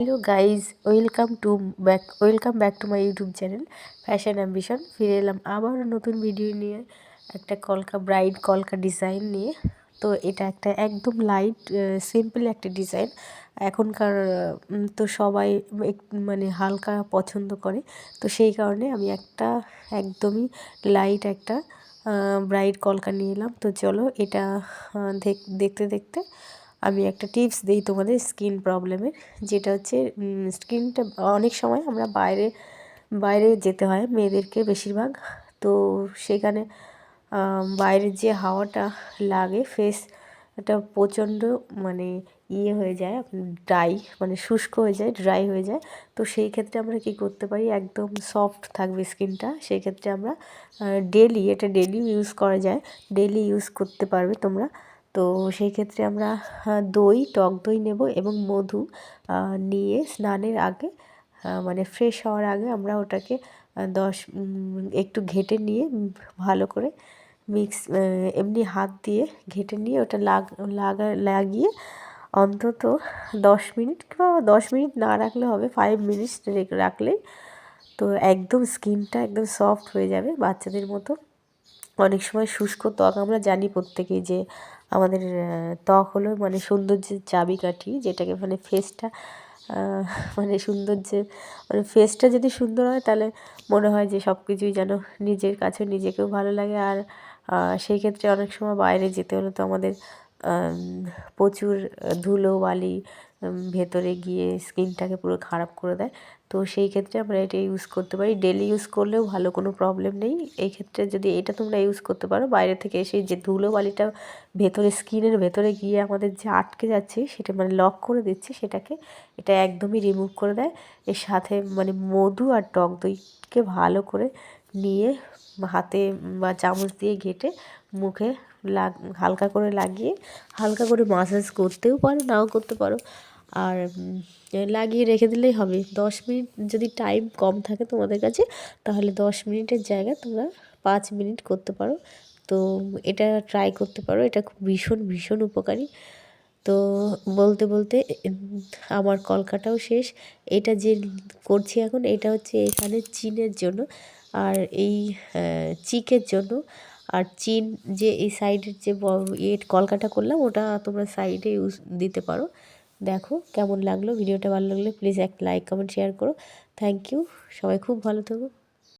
Hello guys, welcome back to my YouTube channel fashion ambition. ফিরে এলাম আবারও নতুন ভিডিও নিয়ে, একটা ব্রাইড কলকা ডিজাইন নিয়ে। তো এটা একটা একদম লাইট সিম্পল একটা ডিজাইন। এখনকার তো সবাই মানে হালকা পছন্দ করে, তো সেই কারণে আমি একটা একদমই লাইট একটা ব্রাইড কলকা নিয়ে এলাম। তো চলো এটা দেখতে দেখতে আমি একটা টিপস দিই তোমাদের স্কিন প্রবলেমের, যেটা হচ্ছে স্কিনটা অনেক সময় আমরা বাইরে যেতে হয় মেয়েদেরকে বেশিরভাগ। তো সেখানে বাইরের যে হাওয়াটা লাগে ফেসটা প্রচণ্ড মানে হয়ে যায়, ড্রাই, মানে শুষ্ক হয়ে যায়, ড্রাই হয়ে যায়। তো সেই ক্ষেত্রে আমরা কি করতে পারি, একদম সফট থাকবে স্কিনটা, সেই ক্ষেত্রে আমরা ডেলি ইউজ করা যায়, ডেলি ইউজ করতে পারবে তোমরা। তো সেই ক্ষেত্রে আমরা টক দই নেব এবং মধু নিয়ে স্নানের আগে, মানে ফ্রেশ হওয়ার আগে আমরা ওটাকে একটু ঘেঁটে নিয়ে ভালো করে এমনি হাত দিয়ে ঘেঁটে নিয়ে ওটা লাগিয়ে অন্তত 10 মিনিট, বা 10 মিনিট না রাখলে হবে, 5 মিনিটস রাখলেই তো একদম স্কিনটা একদম সফট হয়ে যাবে বাচ্চাদের মতো। অনেক সময় শুষ্ক ত্বক, আমরা জানি প্রত্যেকেই যে আমাদের ত্বক হলো মানে সৌন্দর্যের চাবিকাঠি, যেটাকে মানে ফেসটা মানে মানে ফেসটা যদি সুন্দর হয় তাহলে মনে হয় যে সব কিছুই যেন নিজের কাছে নিজেকেও ভালো লাগে। আর সেই ক্ষেত্রে অনেক সময় বাইরে যেতে হলে তো আমাদের প্রচুর ধুলোবালি ভেতরে গিয়ে স্কিনটাকে পুরো খারাপ করে দেয়। তো সেই ক্ষেত্রে আমরা এটা ইউজ করতে পারি, ডেলি ইউজ করলেও ভালো, কোনো প্রবলেম নেই। এই ক্ষেত্রে যদি এটা তোমরা ইউজ করতে পারো, বাইরে থেকে এসে যে ধুলোবালিটা স্কিনের ভেতরে গিয়ে আমাদের যে আটকে যাচ্ছে, সেটা মানে লক করে দিচ্ছে, সেটাকে এটা একদমই রিমুভ করে দেয়। এর সাথে মানে মধু আর টক দইকে ভালো করে নিয়ে হাতে বা চামচ দিয়ে ঘেঁটে মুখে হালকা করে লাগিয়ে হালকা করে মাসাজ করতেও পারো, নাও করতে পারো। আর লাগিয়ে রেখে দিলেই হবে 10 মিনিট। যদি টাইম কম থাকে তোমাদের কাছে, তাহলে 10 মিনিটের জায়গায় তোমরা 5 মিনিট করতে পারো। তো এটা ট্রাই করতে পারো, এটা খুব ভীষণ ভীষণ উপকারী। তো বলতে বলতে আমার কলকাটাও শেষ। এটা যে করছি এখন, এটা হচ্ছে এখানে চীনের জন্য, আর এই চিকের জন্য। আর চীন যে এই সাইডের যে কলকাটা করলাম, ওটা তোমরা সাইডে ইউজ দিতে পারো। দেখো কেমন লাগলো ভিডিওটা, ভালো লাগলে প্লিজ একটা লাইক কমেন্ট শেয়ার করো। থ্যাংক ইউ, সবাই খুব ভালো থেকো।